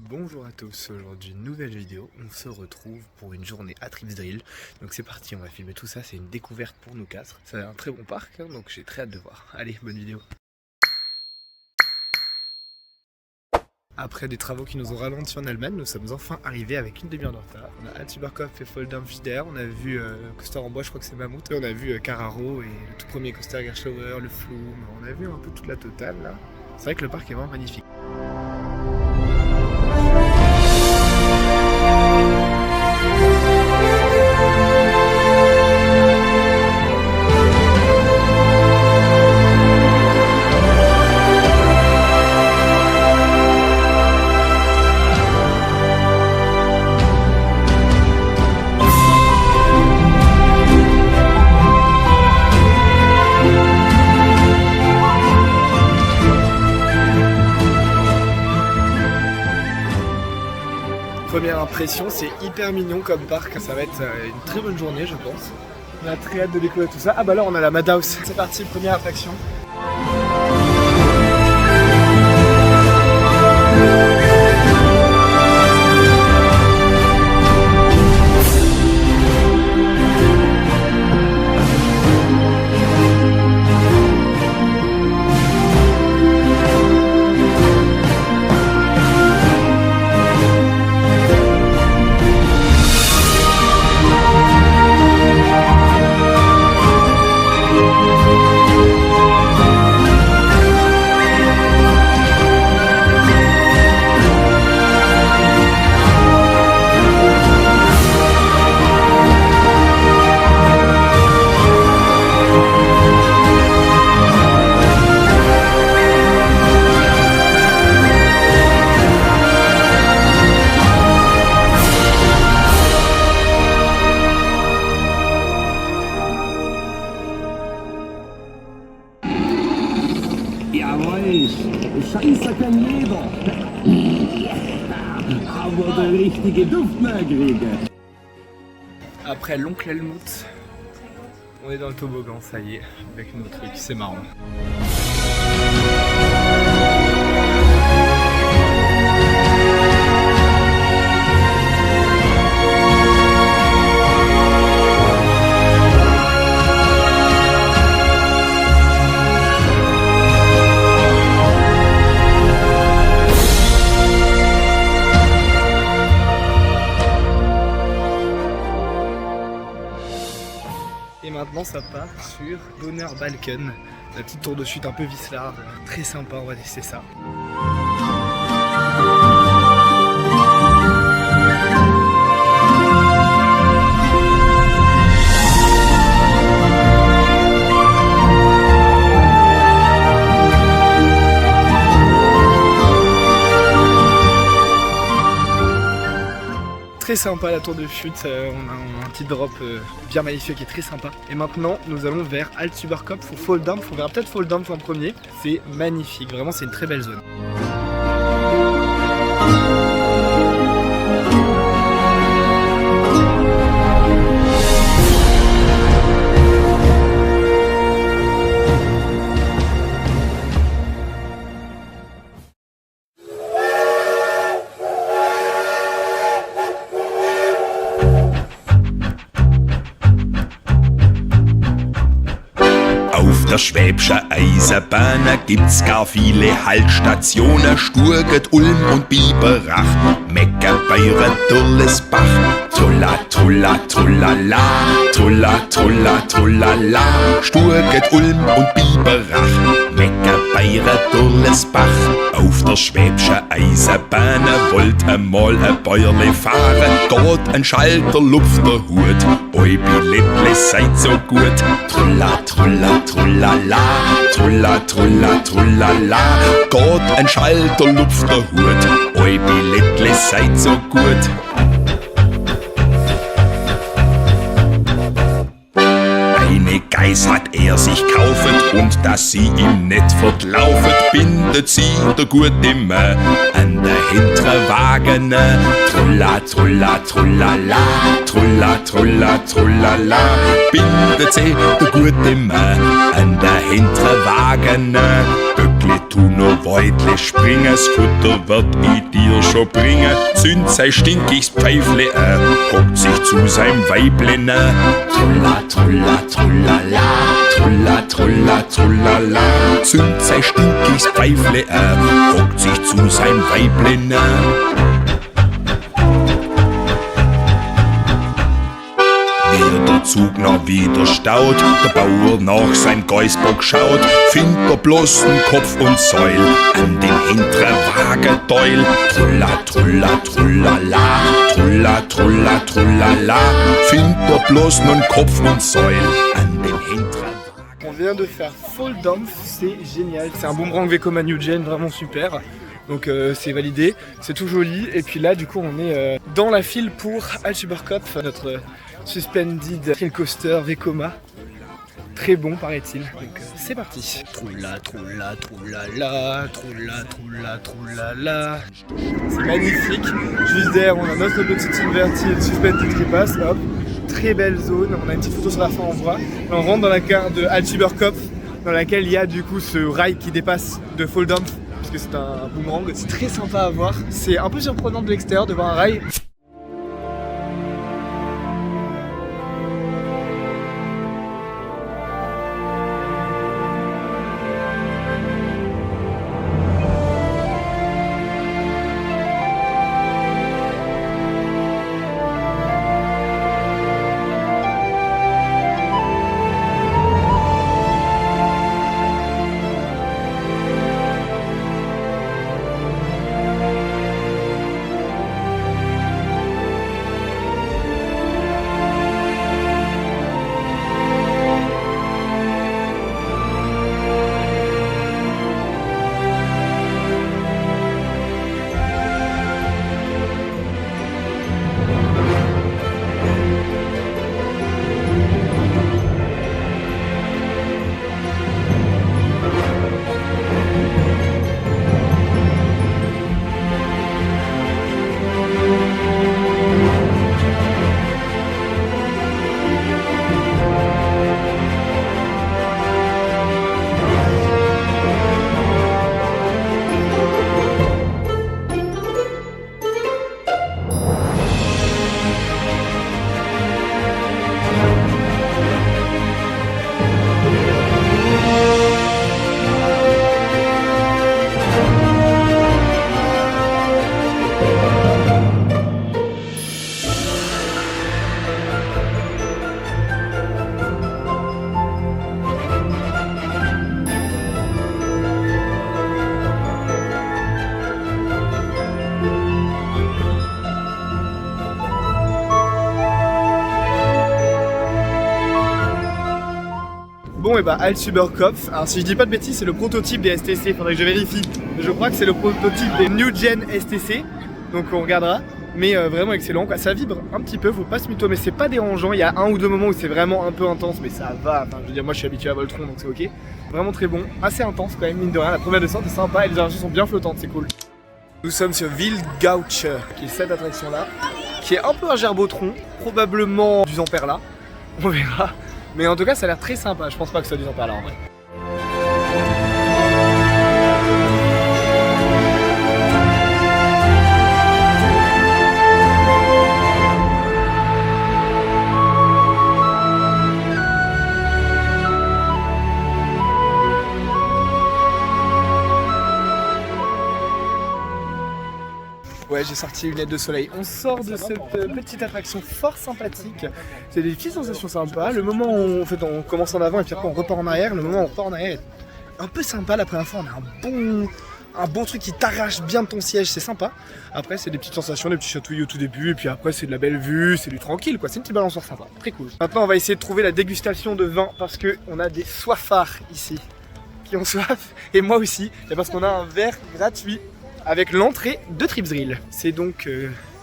Bonjour à tous, aujourd'hui nouvelle vidéo, on se retrouve pour une journée à Tripsdrill. Donc c'est parti, on va filmer tout ça, c'est une découverte pour nous quatre. C'est un très bon parc, hein, donc j'ai très hâte de voir. Allez, bonne vidéo. Après des travaux qui nous ont ralenti en Allemagne, nous sommes enfin arrivés avec une demi-heure de retard. On a Altüberkopf et Voldampfeder, on a vu le coaster en bois, je crois que c'est Mammouth. Et on a vu Carraro et le tout premier coaster Gerstlauer, le Flume, on a vu un peu toute la totale là. C'est vrai que le parc est vraiment magnifique. Première impression, c'est hyper mignon comme parc, ça va être une très bonne journée je pense. On a très hâte de découvrir tout ça. Ah bah là on a la Madhouse. C'est parti, première attraction. Jawohl, Scheiße kann jeder. Aber der richtige Duft mehr kriegen. Après l'oncle Helmut, on est dans le toboggan, ça y est, avec nos trucs, c'est marrant. Et maintenant ça part sur Donner Balken, la petite tour de chute un peu Vislar, très sympa, on va tester ça. Très sympa la tour de chute, on a un petit drop bien magnifique qui est très sympa. Et maintenant nous allons vers Altüberkopf ou Voldampf, on verra peut-être Voldampf en premier. C'est magnifique, vraiment c'est une très belle zone. Auf der Schwäbscher Eisenbahn gibt's gar viele Haltstationen. Sturget, Ulm und Biberach, Meckerbeurer, Durlesbach. Trulla, trulla, trullala, trulla, trulla, trullala. Sturget, Ulm und Biberach, Meckerbeurer, Durlesbach. Auf der Schwäbscher Eisenbahn wollt einmal ein Bäuerle fahren. Dort ein Schalter, lupft der Hut. Oi, Billettle, seid so gut. Trulla, trulla, trullala, trulla, trulla, trullala. Gott, ein Schalter, lupft der Hut. Oi, Billettle, seid so gut. Eine Geiß hat er sich kaufet und dass sie ihm nicht verlaufet, bindet sie der gute Mann an der hintere Wagen. Trulla, trulla, trullala, trulla, trulla, trullala, bindet sie der gute Mann an der hintere Wagen. Vögel tun nur Beutle springen, das Futter wird ich dir schon bringen. Zünd sein stinkiges Pfeifle hockt sich zu seinem Weible nah. Trulla, trulla, trullala, trulla, trulla, trullala. Zünd sein stinkiges Pfeifle hockt sich zu seinem Weible nah. Der Zug noch wieder staut, der Bauer nach sein Geißbock schaut, findet er bloß den Kopf und Säul an dem hinteren Wagenteil. Trulla, trulla, trullala, trulla, trulla, trullala, findet er bloß den Kopf und Säul an dem hinteren Wagen. On vient de faire Fall Dampf, c'est génial. C'est un boomerang Vekoma New Gen, vraiment super. Donc c'est validé, c'est tout joli. Et puis là du coup on est dans la file pour Altüberkopf, notre suspended thrill coaster Vekoma. Très bon paraît-il. Donc c'est parti. Troula, troula, troulala, troula, troula, troulala. C'est magnifique. Juste derrière on a notre petite inverted suspended qui passe. Hop. Très belle zone. On a une petite photo sur la fin, on voit. On rentre dans la carte de Altüberkopf, dans laquelle il y a du coup ce rail qui dépasse de Fall Dampf, puisque c'est un boomerang. C'est très sympa à voir. C'est un peu surprenant de l'extérieur de voir un rail. Bon et bah Altüberkopf, alors si je dis pas de bêtises c'est le prototype des STC, faudrait que je vérifie. Je crois que c'est le prototype des New Gen STC, donc on regardera. Mais vraiment excellent quoi, ça vibre un petit peu, faut pas se mytho, mais c'est pas dérangeant. Il y a un ou deux moments où c'est vraiment un peu intense, mais ça va, enfin je veux dire moi je suis habitué à Voltron donc c'est ok. Vraiment très bon, assez intense quand même mine de rien, la première descente est sympa et les énergies sont bien flottantes, c'est cool. Nous sommes sur Wildgoucher, qui est cette attraction là, qui est un peu un gerbotron, probablement du Zamperla, on verra. Mais en tout cas ça a l'air très sympa, je pense pas que ça soit du Zamperla en vrai. Ouais, j'ai sorti une lunettes de soleil. On sort de cette petite attraction fort sympathique. C'est des petites sensations sympas. Le moment où on commence en avant et puis après on repart en arrière, le moment où on repart en arrière est un peu sympa. La première fois on a un bon truc qui t'arrache bien de ton siège, c'est sympa. Après c'est des petites sensations, des petits chatouilles au tout début et puis après c'est de la belle vue, c'est du tranquille quoi, c'est une petite balançoire sympa, très cool. Maintenant on va essayer de trouver la dégustation de vin parce que on a des soifards ici qui ont soif et moi aussi, et parce qu'on a un verre gratuit avec l'entrée de Tripsdrill. C'est donc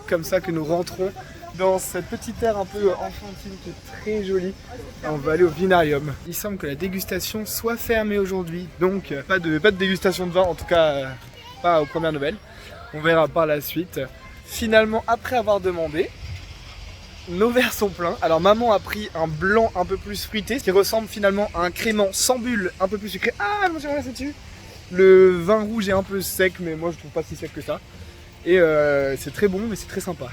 comme ça que nous rentrons dans cette petite aire un peu enfantine qui est très jolie. On va aller au vinarium. Il semble que la dégustation soit fermée aujourd'hui, donc pas de dégustation de vin, en tout cas pas aux premières nouvelles. On verra par la suite. Finalement, après avoir demandé, nos verres sont pleins. Alors maman a pris un blanc un peu plus fruité, ce qui ressemble finalement à un crément sans bulle un peu plus sucré. Ah, je me suis renversé dessus. Le vin rouge est un peu sec, mais moi je trouve pas si sec que ça. Et c'est très bon, mais c'est très sympa.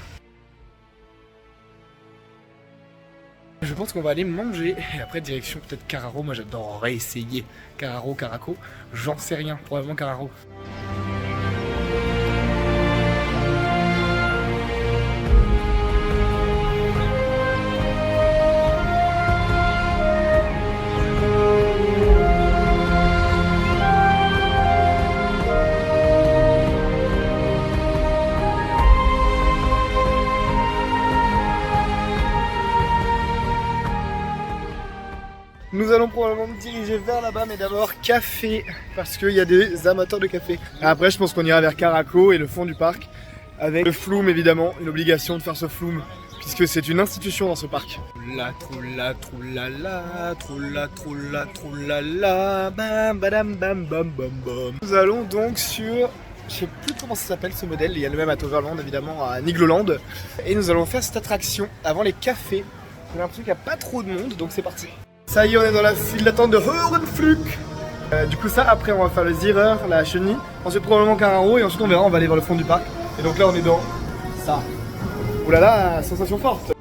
Je pense qu'on va aller manger et après direction peut-être Carraro. Moi j'adorerais essayer Carraro, Caraco, j'en sais rien, probablement Carraro. Nous allons probablement nous diriger vers là-bas, mais d'abord café, parce qu'il y a des amateurs de café. Et après, je pense qu'on ira vers Caraco et le fond du parc, avec le flume évidemment, une obligation de faire ce flume, puisque c'est une institution dans ce parc. La troula troulala, troula troula troulala, bam badam bam bam bam bam. Nous allons donc sur, je sais plus comment ça s'appelle ce modèle, il y a le même à Toverland évidemment, à Nigloland. Et nous allons faire cette attraction avant les cafés. J'ai l'impression qu'il n'y a pas trop de monde, donc c'est parti. Ça y est, on est dans la file d'attente de Höhenflug. Du coup ça, après on va faire le Zierer, la chenille, ensuite probablement Carraro et ensuite on verra, on va aller vers le fond du parc. Et donc là on est dans ça. Oulala, sensation forte.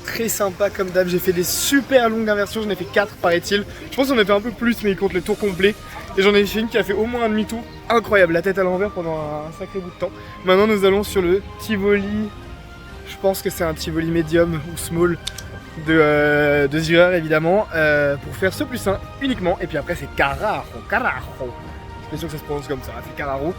Très sympa comme d'hab, j'ai fait des super longues inversions, j'en ai fait 4 paraît-il. Je pense qu'on a fait un peu plus mais il compte les tours complets. Et j'en ai fait une qui a fait au moins un demi-tour. Incroyable, la tête à l'envers pendant un sacré bout de temps. Maintenant nous allons sur le Tivoli, je pense que c'est un Tivoli medium ou small de Zierer évidemment, pour faire ce plus 1 uniquement. Et puis après c'est Carraro. Je suis sûr que ça se prononce comme ça, c'est Carraro.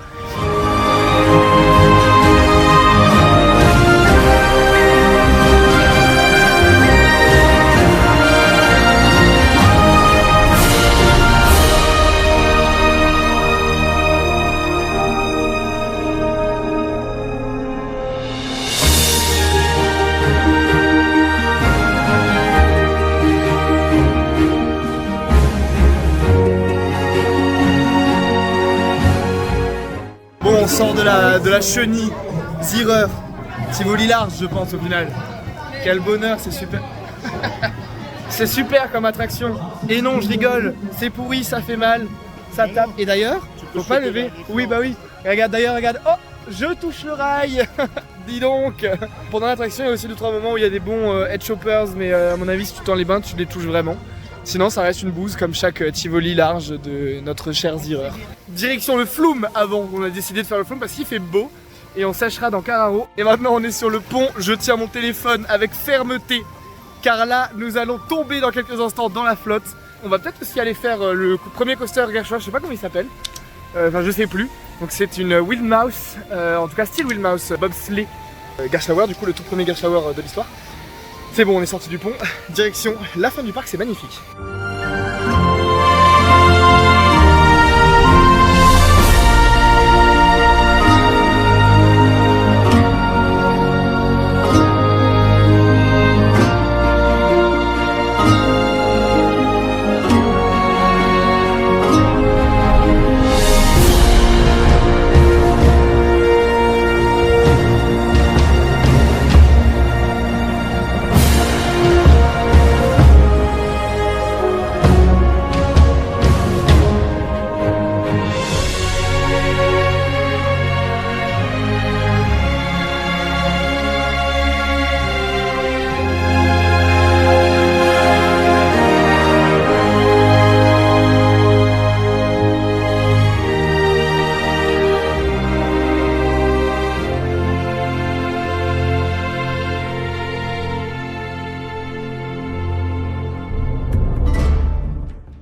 On sort de la chenille, Zierer, Tivoli large je pense au final. Quel bonheur, c'est super. C'est super comme attraction. Et non, je rigole, c'est pourri, ça fait mal, ça tape. Et d'ailleurs, faut pas lever. Oui bah oui, regarde d'ailleurs, regarde. Oh, je touche le rail. Dis donc. Pendant l'attraction, il y a aussi 2-3 moments où il y a des bons head choppers, mais à mon avis si tu tends les bains, tu les touches vraiment. Sinon ça reste une bouse comme chaque Tivoli large de notre cher Zierer. Direction le flume avant, on a décidé de faire le flume parce qu'il fait beau et on sèchera dans Carraro. Et maintenant on est sur le pont, je tiens mon téléphone avec fermeté car là nous allons tomber dans quelques instants dans la flotte. On va peut-être aussi aller faire le premier coaster Gershauer, je sais pas comment il s'appelle, enfin je sais plus. Donc c'est une Wildmouse, en tout cas style Wildmouse bobsleigh Gershauer, du coup le tout premier Gershauer de l'histoire. C'est bon, on est sorti du pont, direction la fin du parc, c'est magnifique.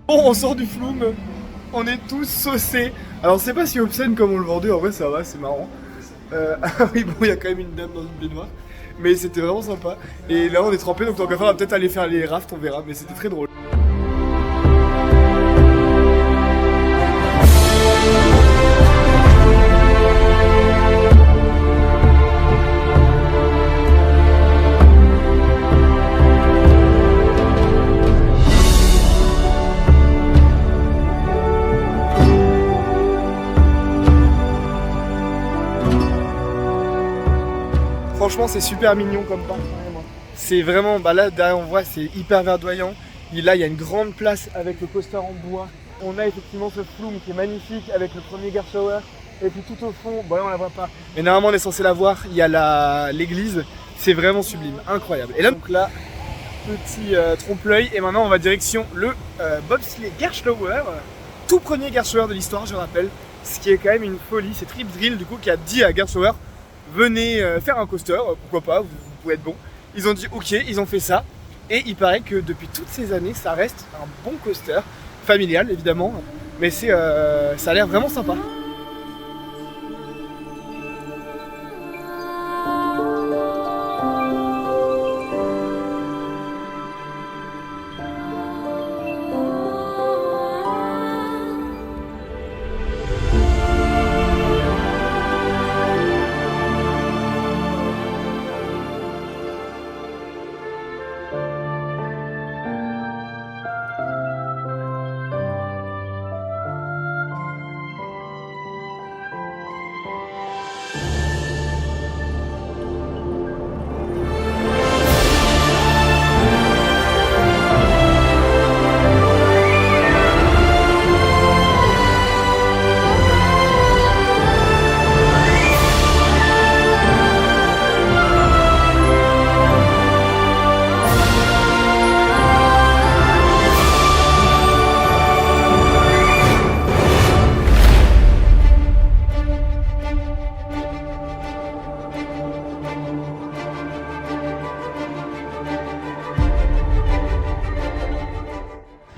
Bon, on sort du Flume, on est tous saucés. Alors c'est pas si obscène comme on le vendait, en vrai ça va, c'est marrant. Ah oui, bon, il y a quand même une dame dans une baignoire, mais c'était vraiment sympa. Et là on est trempé, donc tant qu'à faire, on va peut-être aller faire les rafts, on verra, mais c'était très drôle. Franchement c'est super mignon comme parc, c'est vraiment, bah là derrière on voit c'est hyper verdoyant. Et là il y a une grande place avec le coaster en bois. On a effectivement ce Flume qui est magnifique avec le premier Gerstlauer. Et puis tout au fond, bon là on la voit pas, mais normalement on est censé la voir, il y a l'église, c'est vraiment sublime, incroyable. Et là donc là, petit trompe-l'œil, et maintenant on va direction le bobsleigh Gerstlauer, tout premier Gerstlauer de l'histoire je rappelle, ce qui est quand même une folie. C'est Trip Drill du coup qui a dit à Gerstlauer, venez faire un coaster, pourquoi pas, vous pouvez être bon. Ils ont dit ok, ils ont fait ça, et il paraît que depuis toutes ces années, ça reste un bon coaster, familial évidemment, mais ça a l'air vraiment sympa.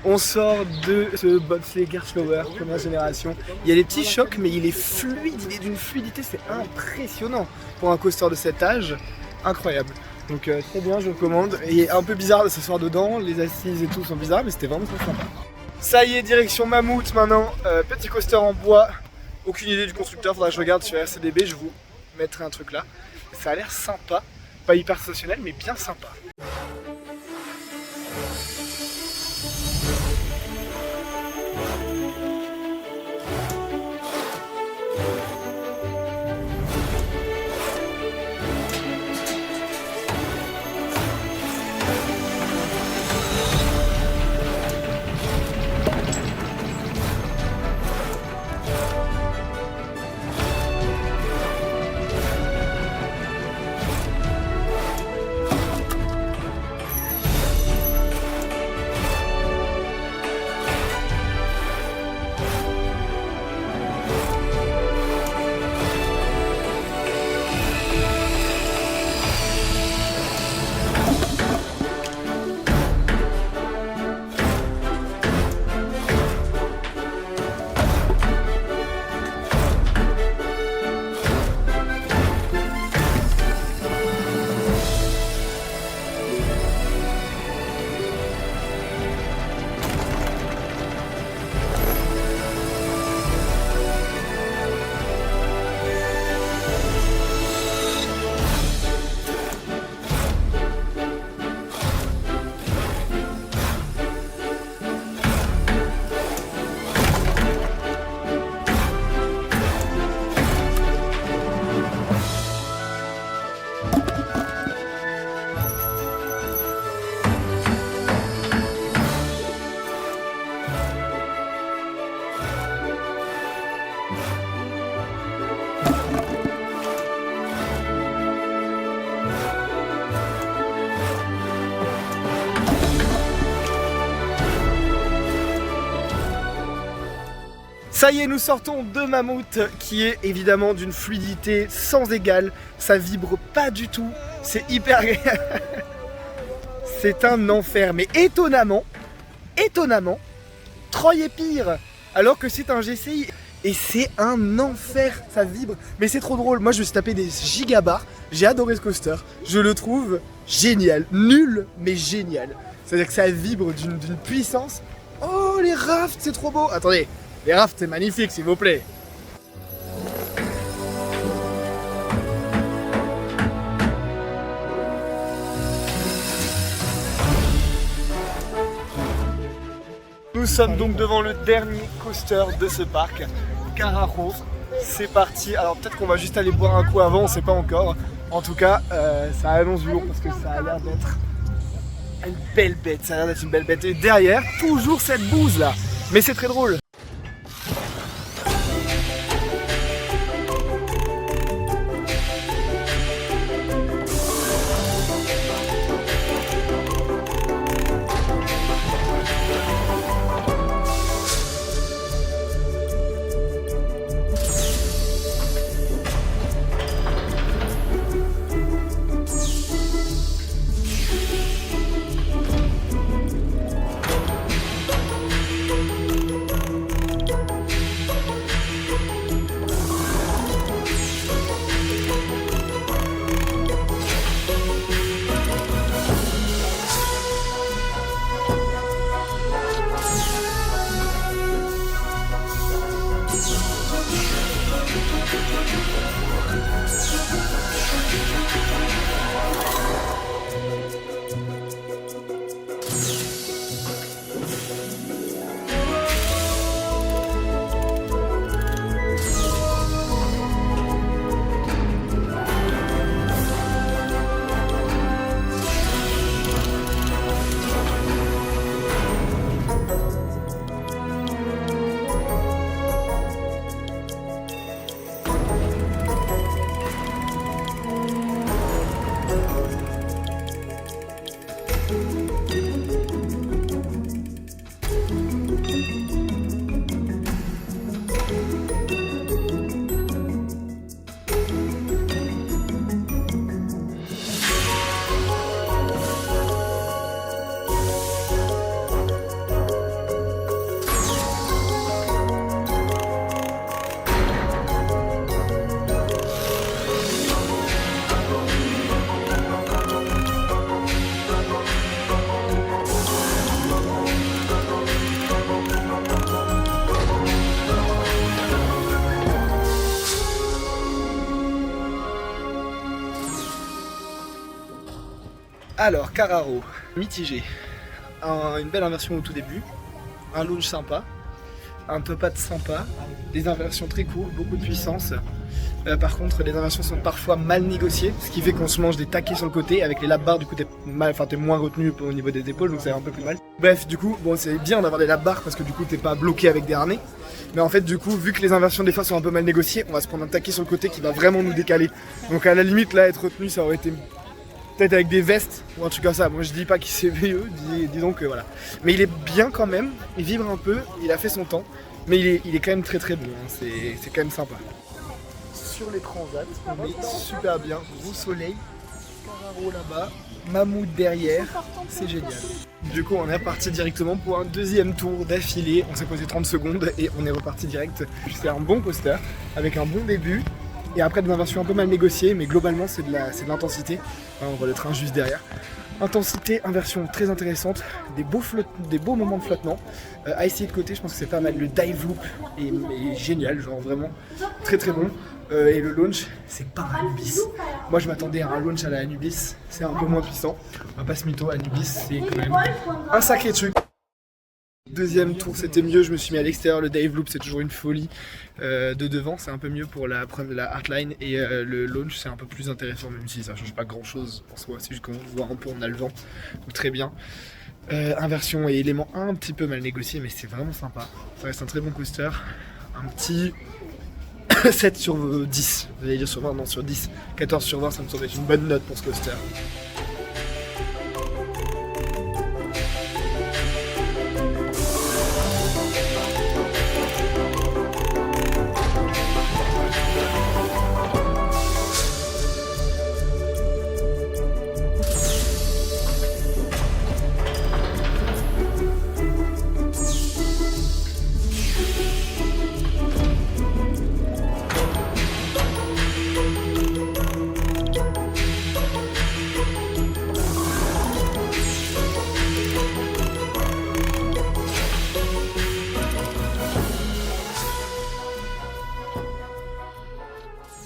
On sort de ce bobsleigh Gerstlauer, première génération. Il y a des petits chocs, mais il est fluide, il est d'une fluidité, c'est impressionnant. Pour un coaster de cet âge, incroyable. Donc très bien, je recommande. Et un peu bizarre de s'asseoir dedans, les assises et tout sont bizarres, mais c'était vraiment très sympa. Ça y est, direction Mammouth maintenant, petit coaster en bois. Aucune idée du constructeur, faudra que je regarde sur RCDB, je vous mettrai un truc là. Ça a l'air sympa, pas hyper sensationnel, mais bien sympa. Ça y est, nous sortons de Mammouth qui est évidemment d'une fluidité sans égale. Ça vibre pas du tout, c'est hyper agréable. C'est un enfer, mais étonnamment, Troy est pire, alors que c'est un GCI. Et c'est un enfer, ça vibre. Mais c'est trop drôle, moi je me suis tapé des gigabars. J'ai adoré ce coaster, je le trouve génial. Nul, mais génial. C'est-à-dire que ça vibre d'une puissance. Oh, les rafts, c'est trop beau. Attendez, les rafts, c'est magnifique, s'il vous plaît. Nous sommes donc devant le dernier coaster de ce parc, Cararo. C'est parti. Alors peut-être qu'on va juste aller boire un coup avant, on sait pas encore. En tout cas, ça annonce du lourd parce que ça a l'air d'être une belle bête. Ça a l'air d'être une belle bête. Et derrière, toujours cette bouse là. Mais c'est très drôle. Alors, Cararo, mitigé. Une belle inversion au tout début, un launch sympa, un top-hat sympa, des inversions très courtes, beaucoup de puissance. Par contre, les inversions sont parfois mal négociées, ce qui fait qu'on se mange des taquets sur le côté. Avec les lap bars, du coup, t'es moins retenu au niveau des épaules, donc c'est un peu plus mal. Bref, du coup, bon, c'est bien d'avoir des lap bars parce que du coup, t'es pas bloqué avec des harnais. Mais en fait, du coup, vu que les inversions des fois sont un peu mal négociées, on va se prendre un taquet sur le côté qui va vraiment nous décaler. Donc à la limite, là, être retenu, ça aurait été peut-être avec des vestes ou un truc comme ça. Moi, je dis pas qu'il c'est VE, disons que voilà. Mais il est bien quand même, il vibre un peu, il a fait son temps. Mais il est quand même très très bon, hein. C'est quand même sympa. Sur les transats, on est super bien, gros soleil, Cararo là-bas, Mammouth derrière, c'est génial. Du coup on est reparti directement pour un deuxième tour d'affilée, on s'est posé 30 secondes et on est reparti direct. C'est un bon coaster, avec un bon début, et après des inversions un peu mal négociées, mais globalement c'est de l'intensité. On voit le train juste derrière. Intensité, inversion très intéressante, des beaux moments de flottement. À essayer de côté, je pense que c'est pas mal. Le dive loop est génial, genre vraiment très très bon. Et le launch, c'est pas un Anubis. Moi je m'attendais à un launch à la Anubis, c'est un peu moins puissant. On va pas se mytho, Anubis c'est quand même un sacré truc. Deuxième tour c'était mieux, je me suis mis à l'extérieur, le dive loop c'est toujours une folie. De devant c'est un peu mieux pour la hardline et le launch c'est un peu plus intéressant même si ça change pas grand chose en soi, c'est juste qu'on voit un peu on a le vent, donc très bien. Inversion et éléments un petit peu mal négociés mais c'est vraiment sympa, ça reste un très bon coaster, un petit 7 sur 10, vous allez dire sur 20, non sur 10, 14 sur 20 ça me semble être une bonne note pour ce coaster.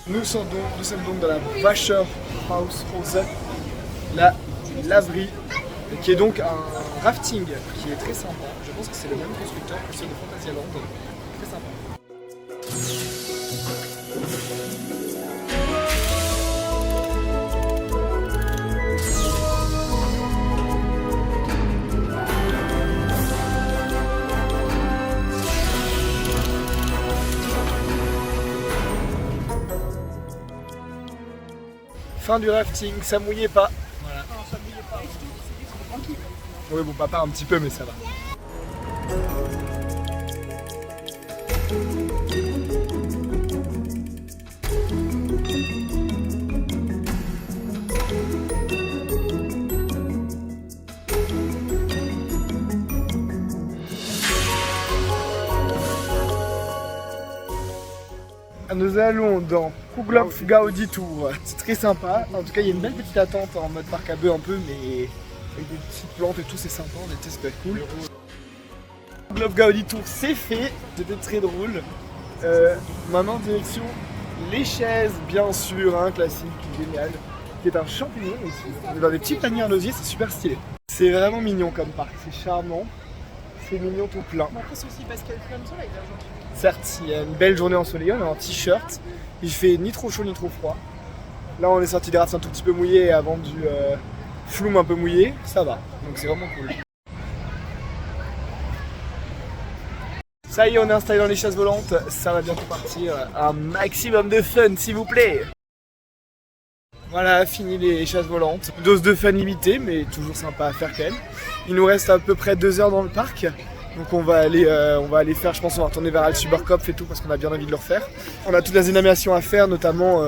Nous sommes donc dans la Washer House, la laverie, qui est donc un rafting qui est très sympa. Je pense que c'est le même constructeur que ceux de Fantasyland. Très sympa. Fin du rafting, ça mouillait pas. Voilà. Non, ça mouillait pas. C'était tranquille. Oui, bon, papa un petit peu, mais ça va. Nous allons dans Kuglopf Gaudi Tour. C'est très sympa. En tout cas, il y a une belle petite attente en mode parc à bœufs un peu, mais avec des petites plantes et tout, c'est sympa. On était super cool. Kuglopf Gaudi Tour, c'est fait. C'était très drôle. Maintenant, direction les chaises, bien sûr, un classique, génial, qui est un champignon ici. On est dans des petits paniers en osier, c'est super stylé. C'est vraiment mignon comme parc, c'est charmant. C'est mignon tout plein. Bon, après, c'est aussi parce qu'il y a le plein de soleil là aujourd'hui. Certes, il y a une belle journée ensoleillée, on est en t-shirt, il fait ni trop chaud ni trop froid. Là on est sorti des rafts un tout petit peu mouillés avant du flume un peu mouillé, ça va, donc c'est vraiment cool. Ça y est, on est installé dans les chaises volantes, ça va bientôt partir, un maximum de fun s'il vous plaît. Voilà, fini les chaises volantes, dose de fun limitée mais toujours sympa à faire quand même. Il nous reste à peu près 2 heures dans le parc. Donc on va aller faire, je pense on va retourner vers Althuberkopf et tout parce qu'on a bien envie de le refaire. On a toutes les animations à faire, notamment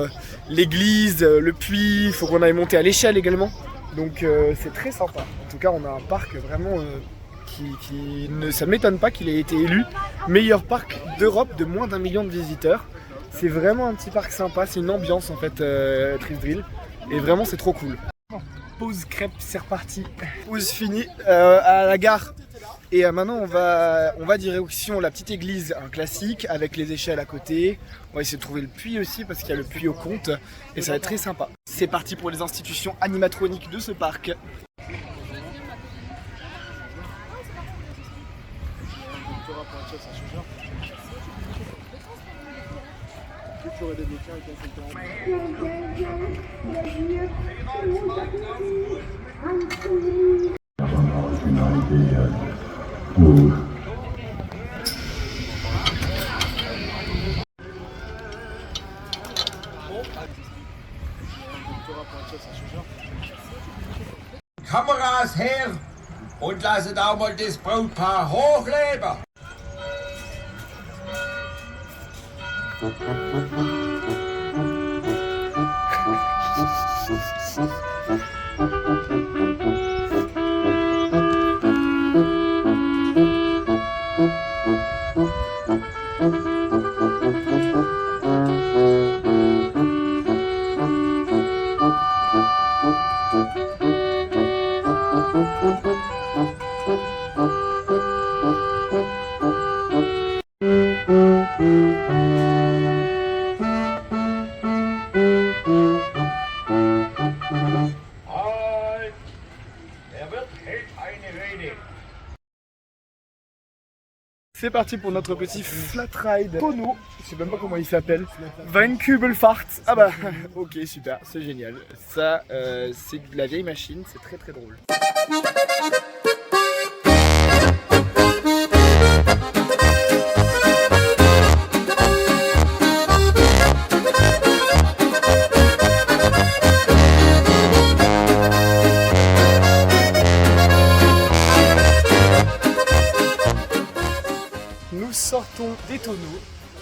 l'église, le puits, il faut qu'on aille monter à l'échelle également. Donc c'est très sympa. En tout cas on a un parc vraiment ça ne m'étonne pas qu'il ait été élu meilleur parc d'Europe de moins d'1 million de visiteurs. C'est vraiment un petit parc sympa, c'est une ambiance en fait Trifdrill et vraiment c'est trop cool. Pause crêpe, c'est reparti. Pause finie à la gare. Et maintenant on va direction la petite église, un classique avec les échelles à côté. On va essayer de trouver le puits aussi parce qu'il y a le puits au compte et ça va être très sympa. C'est parti pour les institutions animatroniques de ce parc. Kameras her und lasset auch mal das Brautpaar hochleben. C'est parti pour notre petit flat ride tonneau, je sais même pas comment il s'appelle, Weinkübelfahrt. Ah bah ok super, c'est génial. Ça c'est de la vieille machine, c'est très très drôle. Nous sortons des tonneaux,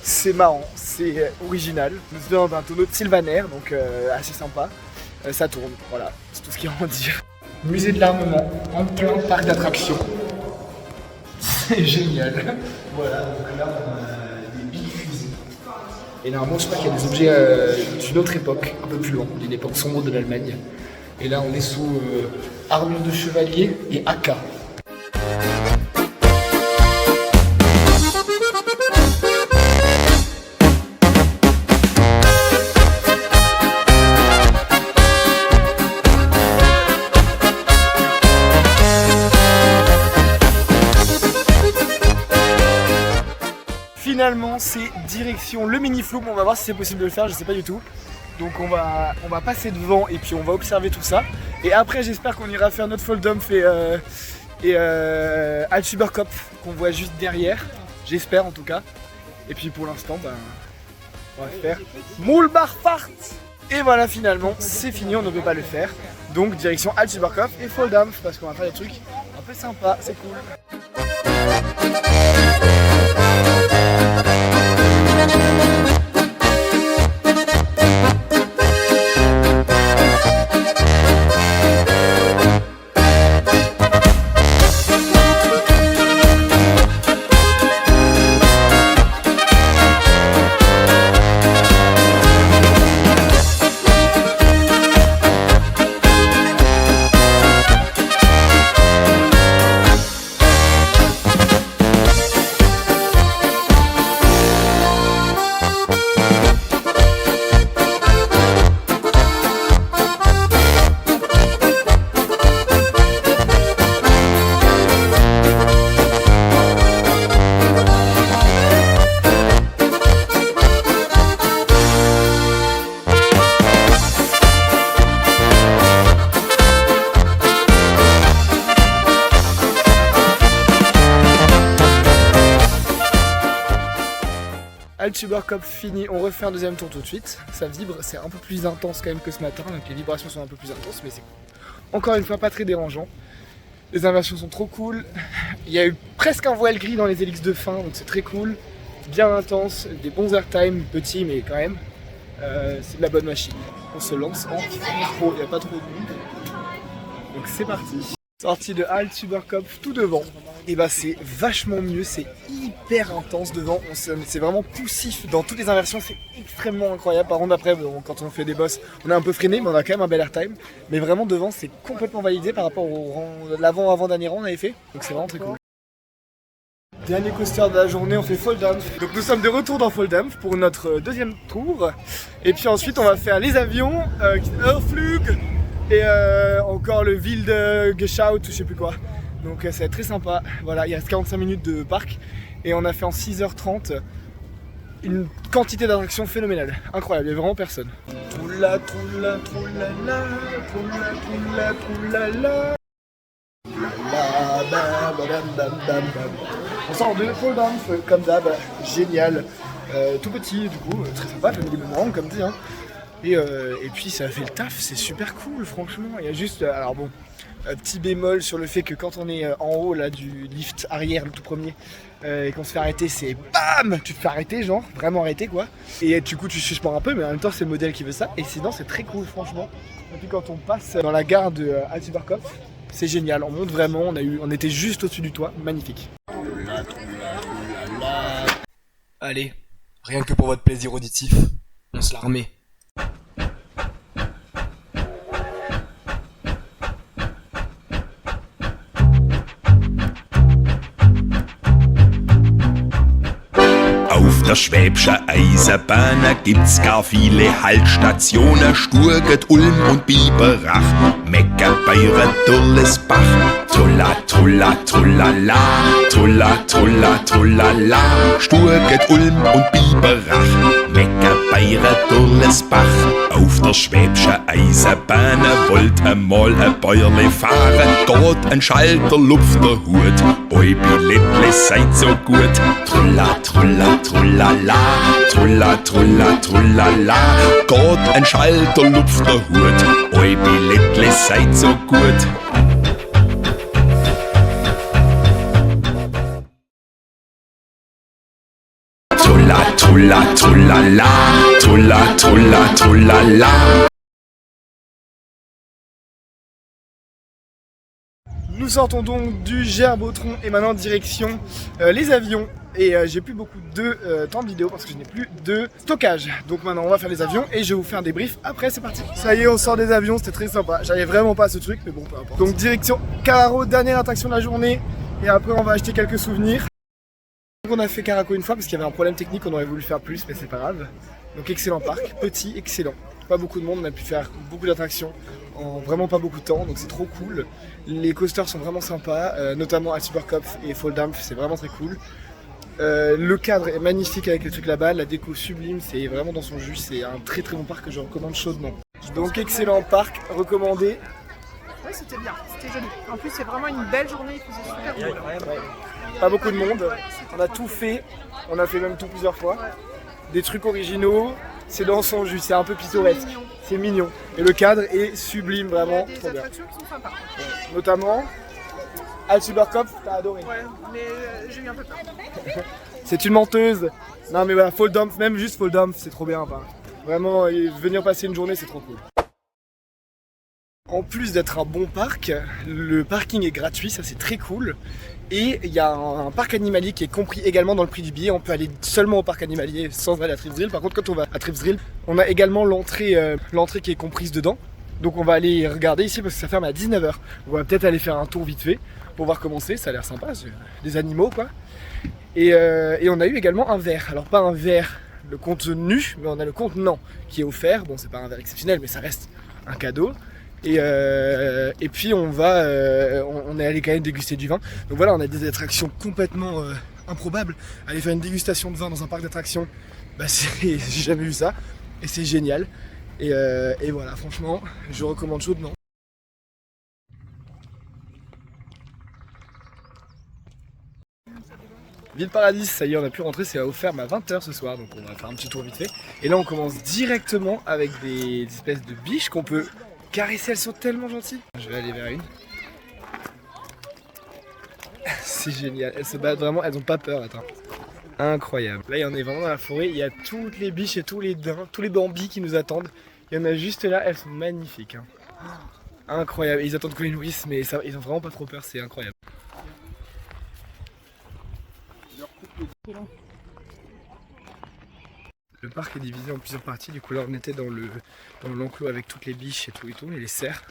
c'est marrant, c'est original. Nous sommes dans un tonneau de Sylvaner, donc assez sympa. Ça tourne, voilà, c'est tout ce qu'il y a à en dire. Musée de l'armement, en plein parc d'attractions. C'est génial. Voilà, donc là on a des billes fusées. Et normalement, je crois qu'il y a des objets d'une autre époque, un peu plus loin, d'une époque sombre de l'Allemagne. Et là on est sous armure de chevalier et AK. finalement c'est direction le mini flume, on va voir si c'est possible de le faire, je sais pas du tout. Donc on va passer devant et puis on va observer tout ça. Et après j'espère qu'on ira faire notre Fold-Umph et Altüberkopf qu'on voit juste derrière. J'espère en tout cas. Et puis pour l'instant on va faire Mühlbachfahrt. Et voilà, finalement c'est fini, on ne peut pas le faire. Donc direction Altüberkopf et Fold-Umph parce qu'on va faire des trucs un peu sympas, c'est cool. Altüberkopf fini, on refait un deuxième tour tout de suite. Ça vibre, c'est un peu plus intense quand même que ce matin, donc les vibrations sont un peu plus intenses, mais c'est encore une fois pas très dérangeant. Les inversions sont trop cool. Il y a eu presque un voile gris dans les hélices de fin, donc c'est très cool. Bien intense, des bons airtime, petits mais quand même. C'est de la bonne machine. On se lance en pro, il n'y a pas trop de monde. Donc c'est parti. Sortie de Altüberkopf tout devant. Et bah c'est vachement mieux, c'est hyper intense devant, c'est vraiment poussif dans toutes les inversions, c'est extrêmement incroyable. Par contre après, quand on fait des bosses, on a un peu freiné mais on a quand même un bel airtime. Mais vraiment devant c'est complètement validé par rapport au l'avant-avant-dernier rang on avait fait, donc c'est vraiment très cool. Dernier coaster de la journée, on fait Fold-Umph. Donc nous sommes de retour dans Fold-Umph pour notre deuxième tour. Et puis ensuite on va faire les avions, Airflug et encore le Wildgeschaut ou je sais plus quoi. Donc ça va être très sympa. Voilà, il reste 45 minutes de parc et on a fait en 6h30 une quantité d'attractions phénoménale. Incroyable, il n'y a vraiment personne. Troula, troula, troulala, troula, troula, troulala. On sort de Fold-Umph comme d'hab, génial. Tout petit du coup, très sympa, comme des boomerangs comme dit. Hein. Et puis ça a fait le taf, c'est super cool franchement. Il y a juste, alors bon, petit bémol sur le fait que quand on est en haut là du lift arrière, le tout premier, et qu'on se fait arrêter, c'est BAM! Tu te fais arrêter, genre, vraiment arrêter quoi. Et du coup tu suspends un peu, mais en même temps c'est le modèle qui veut ça. Et sinon c'est très cool franchement. Et puis quand on passe dans la gare de Altüberkopf, c'est génial, on monte vraiment, on était juste au-dessus du toit, magnifique. Allez, rien que pour votre plaisir auditif, on se la remet. Auf der Schwäbscher Eisenbahn gibt's gar viele Haltstationen, Sturget, Ulm und Biberach, Meckerbeuren, Durlesbach, Trulla, Trulla, Trullala, Trulla, Trulla, Trullala, Sturget, Ulm und Biberach, Meckerbeuren, Durlesbach. Auf der Schwäbscher Eisenbahn wollt einmal ein Bäuerle fahren, dort ein Schalter lupft der Hut, oi Billettle seid so gut, Trulla, Trulla, Trullala, Trulla, Trulla, Trullala, Gott ein Schalter lupft der Hut, oi Billettle seid so gut. Trulla, Trulla, Trullala, Trulla, Trulla, Trullala. Nous sortons donc du Gerbotron et maintenant direction les avions. Et j'ai plus beaucoup de temps de vidéo parce que je n'ai plus de stockage. Donc maintenant on va faire les avions et je vous fais un débrief après, c'est parti. Ça y est, on sort des avions, c'était très sympa. J'arrivais vraiment pas à ce truc mais bon, peu importe. Donc direction Carraro, dernière attraction de la journée. Et après on va acheter quelques souvenirs. Donc on a fait Caraco une fois parce qu'il y avait un problème technique, on aurait voulu faire plus mais c'est pas grave. Donc excellent parc, petit, excellent. Pas beaucoup de monde, on a pu faire beaucoup d'attractions en vraiment pas beaucoup de temps, donc c'est trop cool. Les coasters sont vraiment sympas, notamment Altüberkopf et Fold-Umph, c'est vraiment très cool. Le cadre est magnifique avec les trucs là-bas, la déco sublime, c'est vraiment dans son jus, c'est un très très bon parc que je recommande chaudement. Donc excellent parc, recommandé. Ouais, c'était bien, c'était joli. En plus, c'est vraiment une belle journée, il faisait super beau. Ouais. Pas beaucoup de monde, on a tout fait, on a fait même tout plusieurs fois. Des trucs originaux, c'est dans son jus, c'est un peu pittoresque, c'est mignon. Et le cadre est sublime, vraiment, Il y a trop des bien. attractions qui sont sympas. Notamment, Altüberkopf, t'as adoré. Ouais, mais j'ai eu un peu peur. C'est une menteuse. Non mais voilà, Volldampf, même juste Volldampf, c'est trop bien. Enfin, vraiment, venir passer une journée, c'est trop cool. En plus d'être un bon parc, le parking est gratuit, ça c'est très cool. Et il y a un parc animalier qui est compris également dans le prix du billet. On peut aller seulement au parc animalier sans aller à Tripsdrill. Par contre, quand on va à Tripsdrill, on a également l'entrée qui est comprise dedans. Donc on va aller regarder ici parce que ça ferme à 19 h. On va peut-être aller faire un tour vite fait pour voir comment c'est. Ça a l'air sympa, c'est des animaux quoi. Et on a eu également un verre. Alors pas un verre, le contenu, mais on a le contenant qui est offert. Bon, c'est pas un verre exceptionnel, mais ça reste un cadeau. Et puis on est allé quand même déguster du vin. Donc voilà, on a des attractions complètement improbables. Aller faire une dégustation de vin dans un parc d'attractions, bah j'ai jamais vu ça. Et c'est génial. Et voilà, franchement, je recommande chaudement. Ville Paradis, ça y est, on a pu rentrer, c'est offert à 20 h ce soir, donc on va faire un petit tour vite fait. Et là on commence directement avec des espèces de biches qu'on peut caresser, elles sont tellement gentilles. Je vais aller vers une. C'est génial, elles se battent vraiment, elles ont pas peur, attends. Incroyable. Là on est vraiment dans la forêt, il y a toutes les biches et tous les daims, tous les bambis qui nous attendent. Il y en a juste là, elles sont magnifiques. Hein. Incroyable, ils attendent qu'on les nourrisse, mais ça, ils ont vraiment pas trop peur, c'est incroyable. Le parc est divisé en plusieurs parties, du coup là on était dans l'enclos avec toutes les biches et tout, et les cerfs.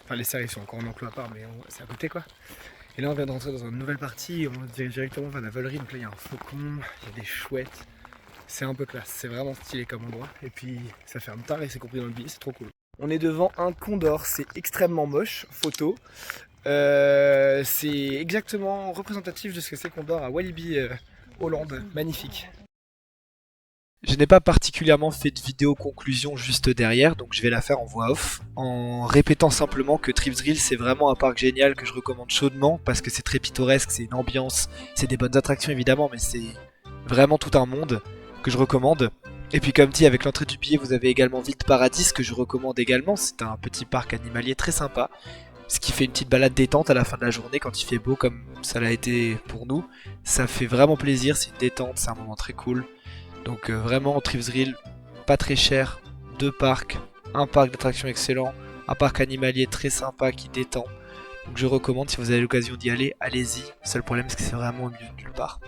Enfin les cerfs ils sont encore en enclos à part, mais c'est à côté quoi. Et là on vient de rentrer dans une nouvelle partie, on va directement vers la volerie, donc là il y a un faucon, il y a des chouettes. C'est un peu classe, c'est vraiment stylé comme endroit. Et puis ça ferme tard et c'est compris dans le billet, c'est trop cool. On est devant un condor, c'est extrêmement moche, photo. C'est exactement représentatif de ce que c'est Condor à Walibi, Hollande, magnifique. Je n'ai pas particulièrement fait de vidéo conclusion juste derrière, donc je vais la faire en voix off, en répétant simplement que Tripsdrill c'est vraiment un parc génial que je recommande chaudement, parce que c'est très pittoresque, c'est une ambiance, c'est des bonnes attractions évidemment, mais c'est vraiment tout un monde que je recommande. Et puis comme dit, avec l'entrée du billet, vous avez également Ville Paradis que je recommande également, c'est un petit parc animalier très sympa, ce qui fait une petite balade détente à la fin de la journée quand il fait beau comme ça l'a été pour nous. Ça fait vraiment plaisir, c'est une détente, c'est un moment très cool. Donc vraiment Tripsdrill, pas très cher, 2 parcs, un parc d'attractions excellent, un parc animalier très sympa qui détend. Donc je recommande, si vous avez l'occasion d'y aller, allez-y. Seul problème c'est que c'est vraiment au milieu de nulle part.